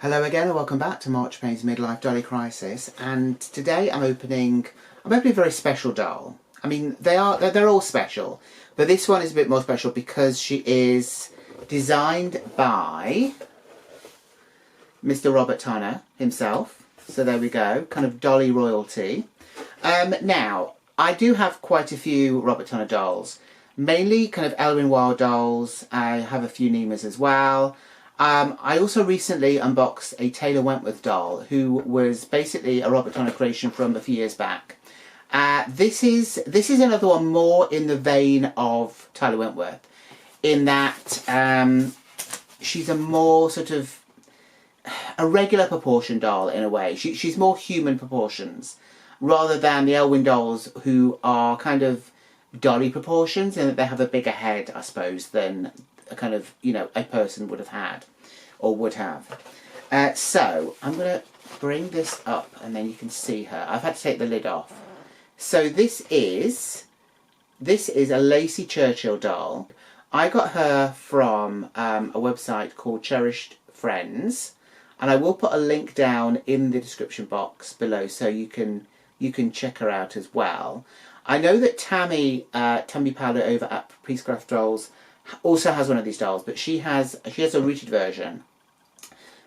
Hello again and welcome back to March Payne's Midlife Dolly Crisis, and today I'm opening a very special doll. I mean, they're all special, but this one is a bit more special because she is designed by Mr. Robert Tanner himself. So there we go, kind of dolly royalty. Now, I do have quite a few Robert Tanner dolls, mainly kind of Elwyn Wild dolls. I have a few Nemas as well. I also recently unboxed a Taylor Wentworth doll, who was basically a Robert Tanner creation from a few years back. This is another one more in the vein of Taylor Wentworth, in that she's a more sort of a regular proportion doll in a way. She's more human proportions, rather than the Elwyn dolls, who are kind of dolly proportions, in that they have a bigger head, I suppose, than a kind of, you know, a person would have had or would have. So I'm going to bring this up and then you can see her. I've had to take the lid off. So this is a Lacie Churchill doll. I got her from a website called Cherished Friends, and I will put a link down in the description box below so you can check her out as well. I know that Tammy Powley over at Priestcraft Dolls also has one of these dolls, but she has a rooted version.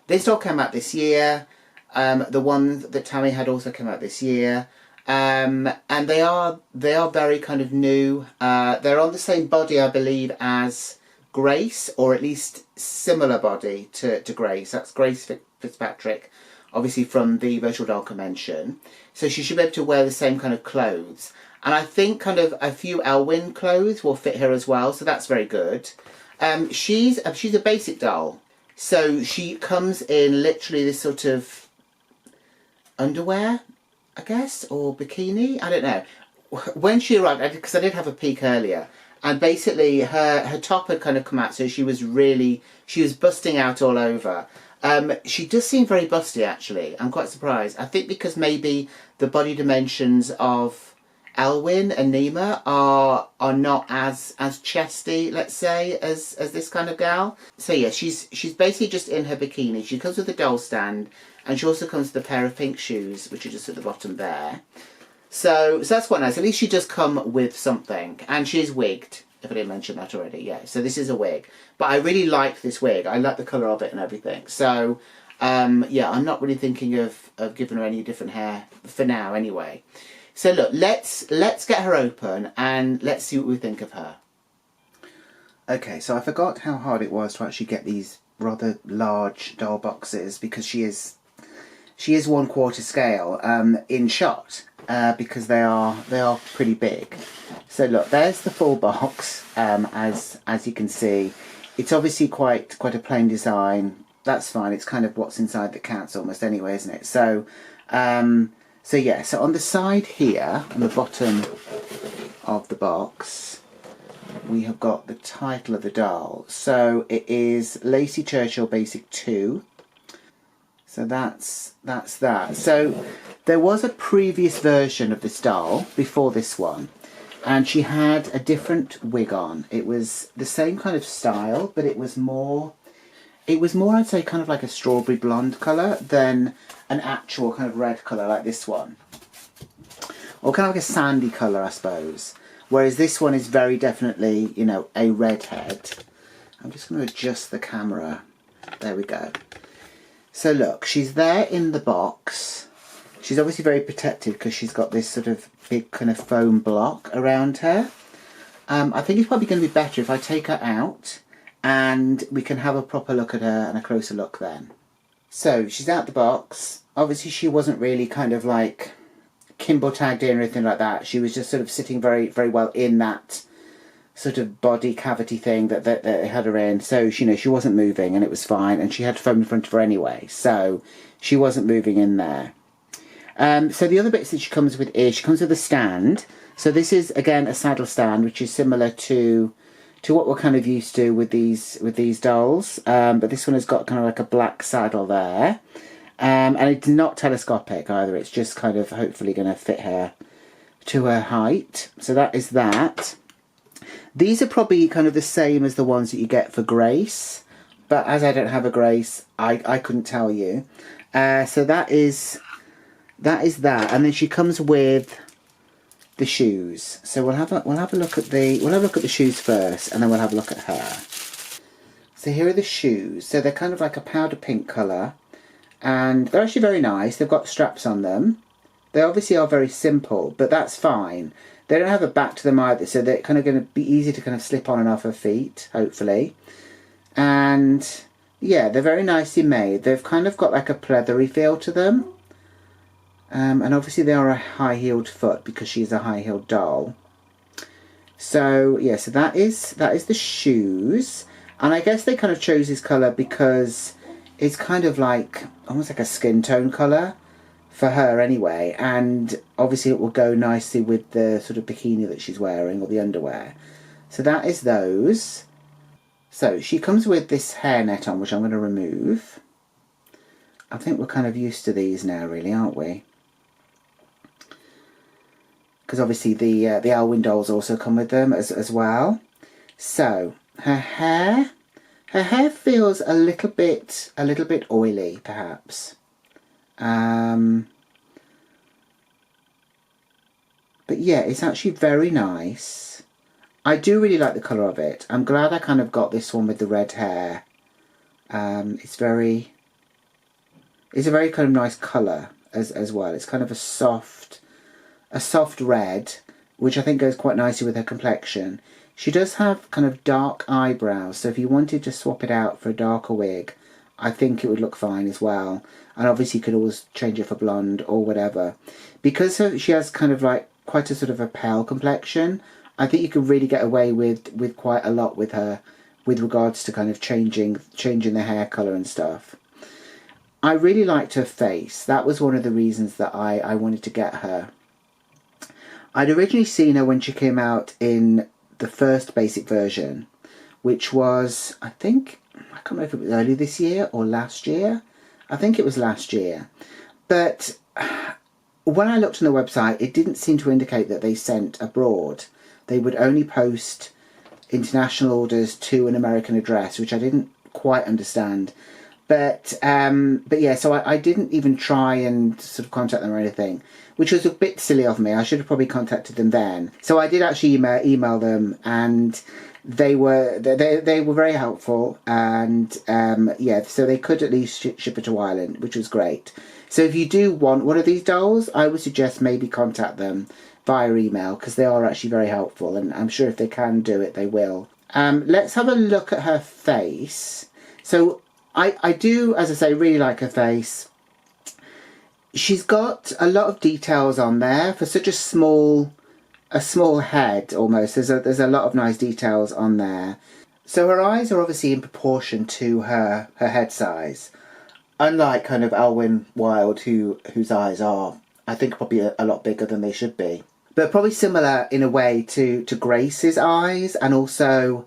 This doll came out this year. The one that Tammy had also came out this year, and they are very kind of new. They're on the same body, I believe, as Grace, or at least similar body to Grace. That's Grace Fitzpatrick, obviously from the Virtual Doll Convention. So she should be able to wear the same kind of clothes. And I think kind of a few Elwyn clothes will fit her as well, so that's very good. She's a basic doll, so she comes in literally this sort of underwear, I guess, or bikini, I don't know. When she arrived, because I did have a peek earlier, and basically her top had kind of come out, so she was busting out all over. She does seem very busty, actually. I'm quite surprised. I think because maybe the body dimensions of Elwyn and Nema are not as chesty, let's say, as this kind of gal. So yeah, she's basically just in her bikini. She comes with a doll stand, and she also comes with a pair of pink shoes, which are just at the bottom there. So that's quite nice. At least she does come with something, and she's wigged, if I didn't mention that already. Yeah, so this is a wig, but I really like this wig. I like the colour of it and everything. So yeah, I'm not really thinking of giving her any different hair for now, anyway. So look, let's get her open and let's see what we think of her. Okay, so I forgot how hard it was to actually get these rather large doll boxes, because she is 1/4 scale in shot, because they are pretty big. So look, there's the full box. As you can see, it's obviously quite a plain design. That's fine. It's kind of what's inside that counts almost anyway, isn't it? So so yeah, so on the side here, on the bottom of the box, we have got the title of the doll. So it is Lacie Churchill Basic 2. So that's that. So there was a previous version of this doll before this one, and she had a different wig on. It was the same kind of style, but it was more, I'd say, kind of like a strawberry blonde colour than an actual kind of red colour like this one. Or kind of like a sandy colour, I suppose. Whereas this one is very definitely, you know, a redhead. I'm just going to adjust the camera. There we go. So look, she's there in the box. She's obviously very protected because she's got this sort of big kind of foam block around her. I think it's probably going to be better if I take her out and we can have a proper look at her and a closer look then. So she's out the box. Obviously she wasn't really kind of like Kimbo tagged in or anything like that. She was just sort of sitting very, very well in that sort of body cavity thing that they had her in. So, you know, she wasn't moving and it was fine, and she had foam in front of her anyway, so she wasn't moving in there. So the other bits that she comes with is, she comes with a stand. So this is, again, a saddle stand, which is similar to what we're kind of used to with these dolls. But this one has got kind of like a black saddle there. And it's not telescopic either. It's just kind of hopefully going to fit her to her height. So that is that. These are probably kind of the same as the ones that you get for Grace. but as I don't have a Grace, I couldn't tell you. So that is that, and then she comes with the shoes. So we'll have a look at the shoes first, and then we'll have a look at her. So here are the shoes. So they're kind of like a powder pink colour, and they're actually very nice. They've got straps on them. They obviously are very simple, but that's fine. They don't have a back to them either, so they're kind of going to be easy to kind of slip on and off her feet, hopefully. And yeah, they're very nicely made. They've kind of got like a pleathery feel to them. And obviously they are a high-heeled foot because she's a high-heeled doll. So yeah, so that is the shoes. And I guess they kind of chose this colour because it's kind of like almost like a skin tone colour for her anyway, and obviously it will go nicely with the sort of bikini that she's wearing, or the underwear. So that is those. So she comes with this hairnet on, which I'm going to remove. I think we're kind of used to these now, really, aren't we? Because obviously the Elwyn dolls also come with them as well. So her hair feels a little bit oily, perhaps. But yeah, it's actually very nice. I do really like the colour of it. I'm glad I kind of got this one with the red hair. It's a very kind of nice colour as well. It's kind of a soft red, which I think goes quite nicely with her complexion. She does have kind of dark eyebrows, so if you wanted to swap it out for a darker wig, I think it would look fine as well. And obviously you could always change it for blonde or whatever. Because she has kind of like quite a sort of a pale complexion, I think you could really get away with quite a lot with her, with regards to kind of changing the hair colour and stuff. I really liked her face. That was one of the reasons that I wanted to get her. I'd originally seen her when she came out in the first basic version, which was, I think, I can't remember if it was early this year or last year. I think it was last year. But when I looked on the website, it didn't seem to indicate that they sent abroad. They would only post international orders to an American address, which I didn't quite understand. But yeah, so I didn't even try and sort of contact them or anything, which was a bit silly of me. I should have probably contacted them then. So I did actually email them, and they were very helpful, and yeah, so they could at least ship it to Ireland, which was great. So if you do want one of these dolls, I would suggest maybe contact them via email, because they are actually very helpful, and I'm sure if they can do it, they will. Let's have a look at her face. So I do, as I say, really like her face. She's got a lot of details on there for such a small head almost. There's a lot of nice details on there. So her eyes are obviously in proportion to her head size. Unlike kind of Elwyn Wild, whose eyes are, I think, probably a lot bigger than they should be. But probably similar in a way to Grace's eyes, and also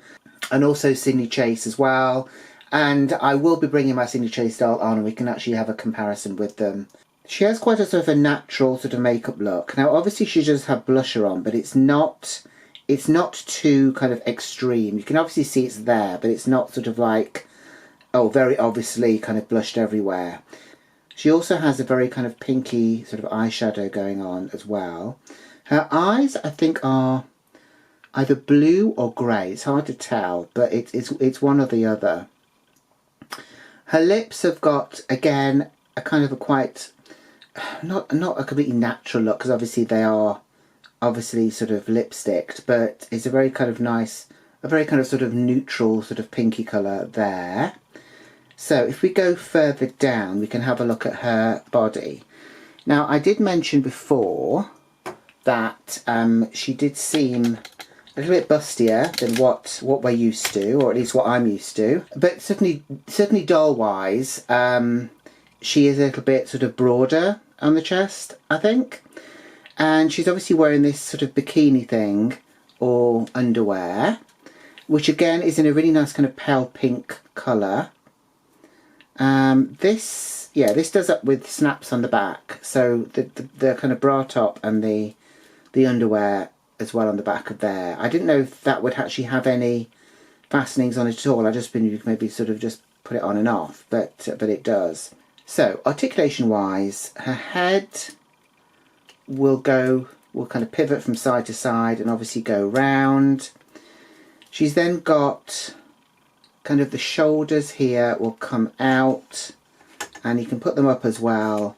Sydney Chase as well. And I will be bringing my Sydney Chase doll on, and we can actually have a comparison with them. She has quite a sort of a natural sort of makeup look. Now, obviously, she does have blusher on, but it's not too kind of extreme. You can obviously see it's there, but it's not sort of like, oh, very obviously kind of blushed everywhere. She also has a very kind of pinky sort of eyeshadow going on as well. Her eyes, I think, are either blue or grey. It's hard to tell, but it's one or the other. Her lips have got, again, a kind of a quite, not a completely natural look, because obviously they are obviously sort of lipsticked, but it's a very kind of nice, a very kind of sort of neutral sort of pinky colour there. So if we go further down, we can have a look at her body. Now, I did mention before that she did seem a little bit bustier than what we're used to, or at least what I'm used to. But certainly doll-wise, she is a little bit sort of broader on the chest, I think. And she's obviously wearing this sort of bikini thing, or underwear, which again is in a really nice kind of pale pink colour. This does up with snaps on the back, so the kind of bra top and the underwear as well on the back of there. I didn't know if that would actually have any fastenings on it at all. I just been maybe sort of just put it on and off, but it does. So articulation wise, her head will kind of pivot from side to side and obviously go round. She's then got kind of the shoulders here will come out, and you can put them up as well.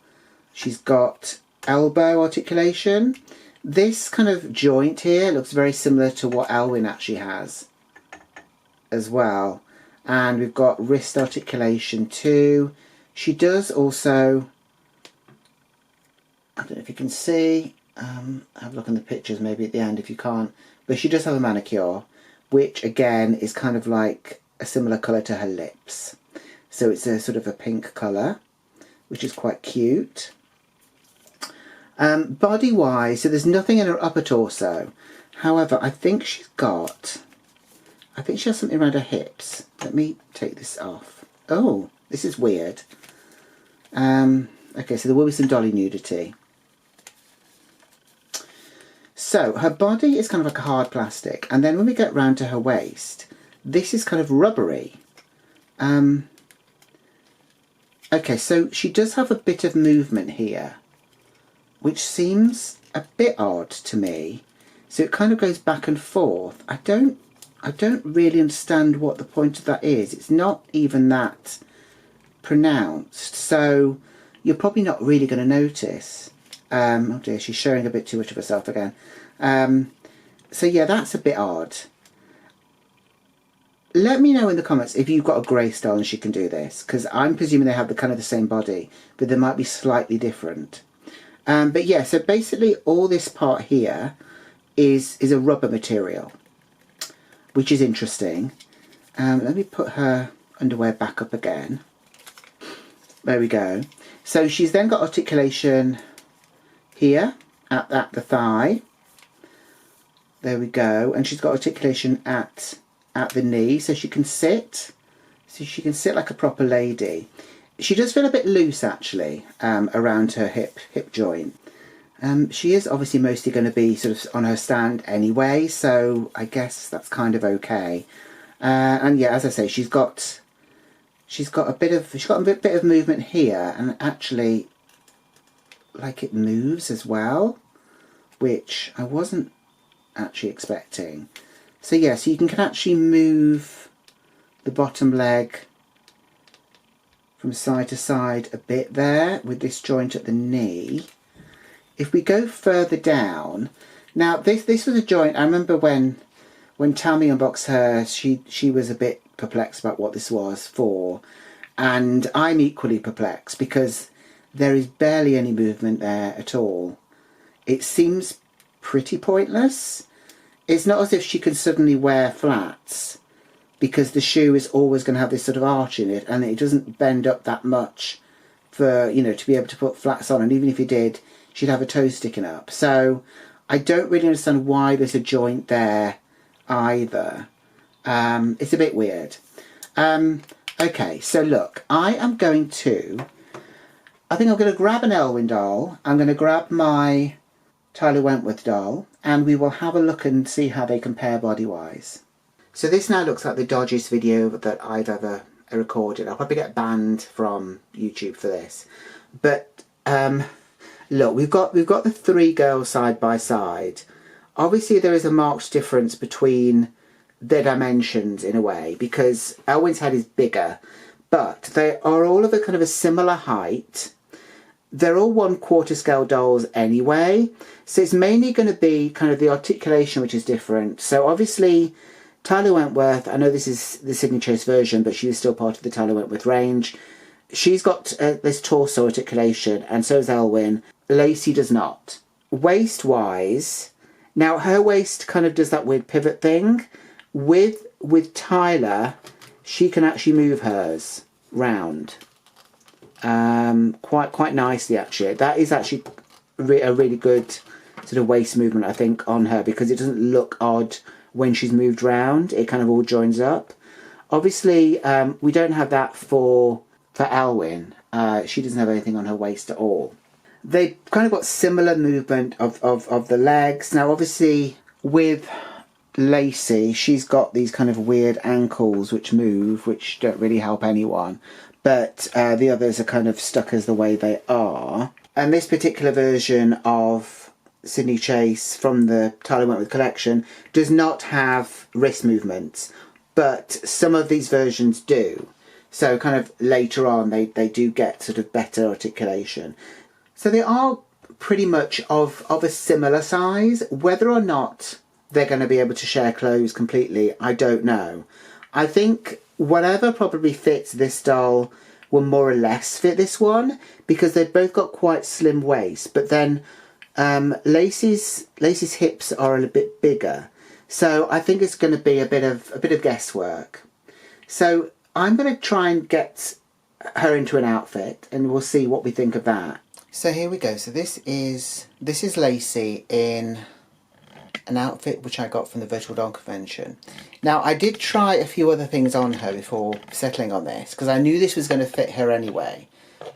She's got elbow articulation. This kind of joint here looks very similar to what Elwyn actually has as well. And we've got wrist articulation too. She does also, I don't know if you can see, have a look in the pictures maybe at the end if you can't, but she does have a manicure, which again is kind of like a similar colour to her lips. So it's a sort of a pink colour, which is quite cute. Body wise, so there's nothing in her upper torso. However, I think she has something around her hips. Let me take this off. Oh, this is weird. Okay, so there will be some dolly nudity. So her body is kind of like a hard plastic, and then when we get round to her waist, this is kind of rubbery. Okay, so she does have a bit of movement here, which seems a bit odd to me. So it kind of goes back and forth. I don't really understand what the point of that is. It's not even that pronounced, so you're probably not really going to notice. Oh dear, she's showing a bit too much of herself again. So yeah, that's a bit odd. Let me know in the comments if you've got a grey style and she can do this, because I'm presuming they have the kind of the same body, but they might be slightly different. But yeah, so basically all this part here is a rubber material, which is interesting. Let me put her underwear back up again. There we go. So she's then got articulation here at the thigh. There we go. And she's got articulation at the knee, so she can sit. So she can sit like a proper lady. She does feel a bit loose actually around her hip joint. She is obviously mostly going to be sort of on her stand anyway, so I guess that's kind of okay. And yeah, as I say, she's got a bit of movement here, and actually, like, it moves as well, which I wasn't actually expecting. So yeah, so you can actually move the bottom leg from side to side a bit there with this joint at the knee. If we go further down, now this was a joint, I remember when Tammy unboxed her, she was a bit perplexed about what this was for, and I'm equally perplexed because there is barely any movement there at all. It seems pretty pointless. It's not as if she can suddenly wear flats, because the shoe is always going to have this sort of arch in it, and it doesn't bend up that much for, you know, to be able to put flats on, and even if you did, she'd have a toe sticking up. So I don't really understand why there's a joint there either. It's a bit weird. Okay, so look, I think I'm going to grab an Elwyn doll, I'm going to grab my Tyler Wentworth doll, and we will have a look and see how they compare body-wise. So this now looks like the dodgiest video that I've ever recorded. I'll probably get banned from YouTube for this. But look, we've got the three girls side by side. Obviously there is a marked difference between their dimensions in a way, because Elwyn's head is bigger, but they are all of a kind of a similar height. They're all 1/4 scale dolls anyway, so it's mainly going to be kind of the articulation which is different. So obviously Tyler Wentworth, I know this is the Sydney Chase version, but she is still part of the Tyler Wentworth range. She's got this torso articulation, and so does Elwyn. Lacie does not. Waist-wise, now her waist kind of does that weird pivot thing. With Tyler, she can actually move hers round quite nicely actually. That is actually a really good sort of waist movement, I think, on her, because it doesn't look odd when she's moved round. It kind of all joins up. Obviously, we don't have that for Elwyn. She doesn't have anything on her waist at all. They've kind of got similar movement of the legs. Now, obviously, with Lacie, she's got these kind of weird ankles which move, which don't really help anyone. But the others are kind of stuck as the way they are. And this particular version of Sydney Chase from the Tyler Wentworth collection does not have wrist movements, but some of these versions do. So kind of later on they do get sort of better articulation. So they are pretty much of a similar size. Whether or not they're going to be able to share clothes completely, I don't know. I think whatever probably fits this doll will more or less fit this one, because they've both got quite slim waists, but then Lacie's hips are a little bit bigger. So I think it's going to be a bit of guesswork. So I'm going to try and get her into an outfit, and we'll see what we think of that. So here we go. So this is Lacie in an outfit which I got from the Virtual Doll Convention. Now, I did try a few other things on her before settling on this, because I knew this was going to fit her anyway,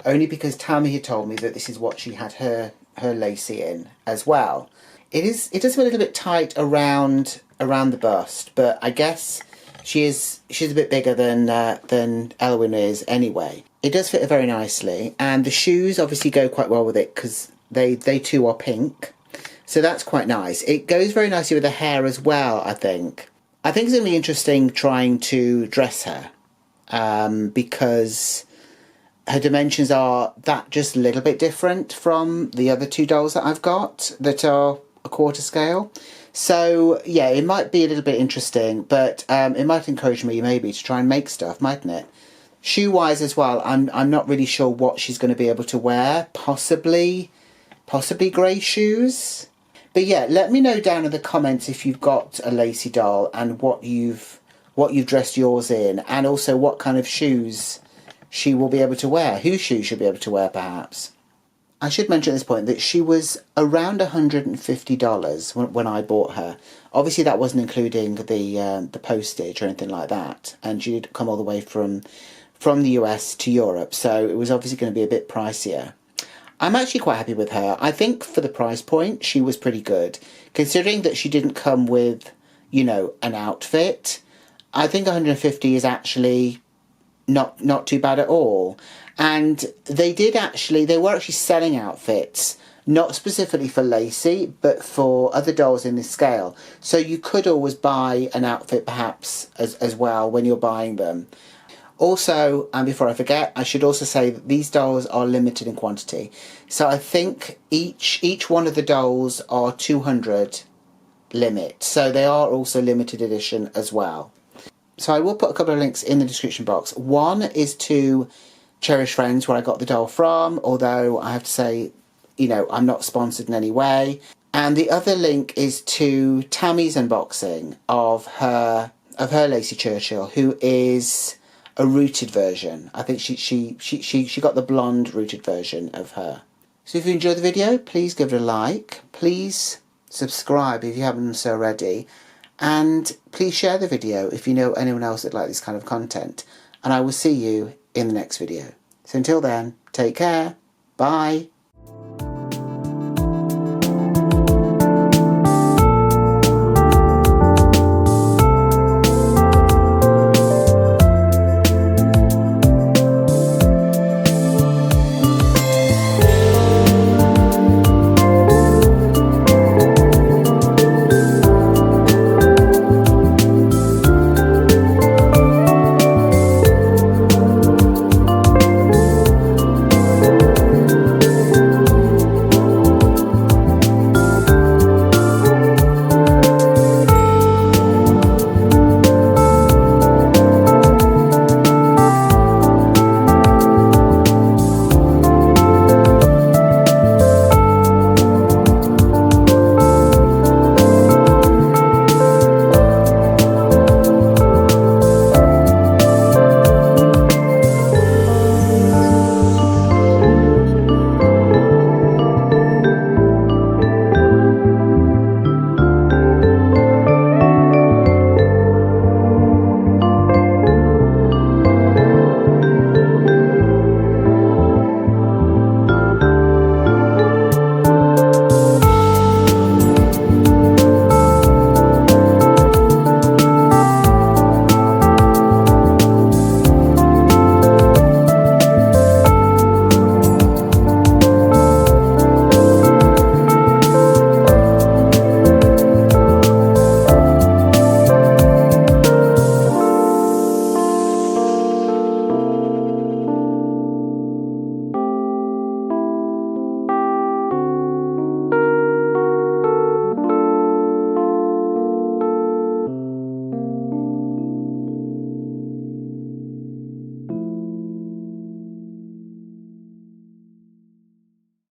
only because Tammy had told me that this is what she had her Lacie in as well. It does feel a little bit tight around the bust, but I guess she's a bit bigger than Elwyn is anyway. It does fit her very nicely, and the shoes obviously go quite well with it because they too are pink. So that's quite nice. It goes very nicely with the hair as well, I think. I think it's going to be interesting trying to dress her, because her dimensions are that just a little bit different from the other two dolls that I've got that are a quarter scale. So yeah, it might be a little bit interesting, but it might encourage me maybe to try and make stuff, mightn't it? Shoe wise as well, I'm not really sure what she's going to be able to wear. Possibly grey shoes. But yeah, let me know down in the comments if you've got a Lacie doll and what you've dressed yours in, and also what kind of shoes she will be able to wear. Whose shoes she'll be able to wear, perhaps. I should mention at this point that she was around $150 when I bought her. Obviously, that wasn't including the postage or anything like that, and she did come all the way from the US to Europe, so it was obviously going to be a bit pricier. I'm actually quite happy with her. I think for the price point, she was pretty good. Considering that she didn't come with, you know, an outfit, I think 150 is actually not too bad at all. And they were actually selling outfits, not specifically for Lacie, but for other dolls in this scale. So you could always buy an outfit perhaps as well when you're buying them. Also, and before I forget, I should also say that these dolls are limited in quantity. So I think each one of the dolls are 200 limit. So they are also limited edition as well. So I will put a couple of links in the description box. One is to Cherish Friends, where I got the doll from, although I have to say, you know, I'm not sponsored in any way. And the other link is to Tammy's unboxing of her Lacie Churchill, who is a rooted version. I think she got the blonde rooted version of her. So if you enjoyed the video, please give it a like. Please subscribe if you haven't done so already. And please share the video if you know anyone else that like this kind of content. And I will see you in the next video. So until then, take care. Bye.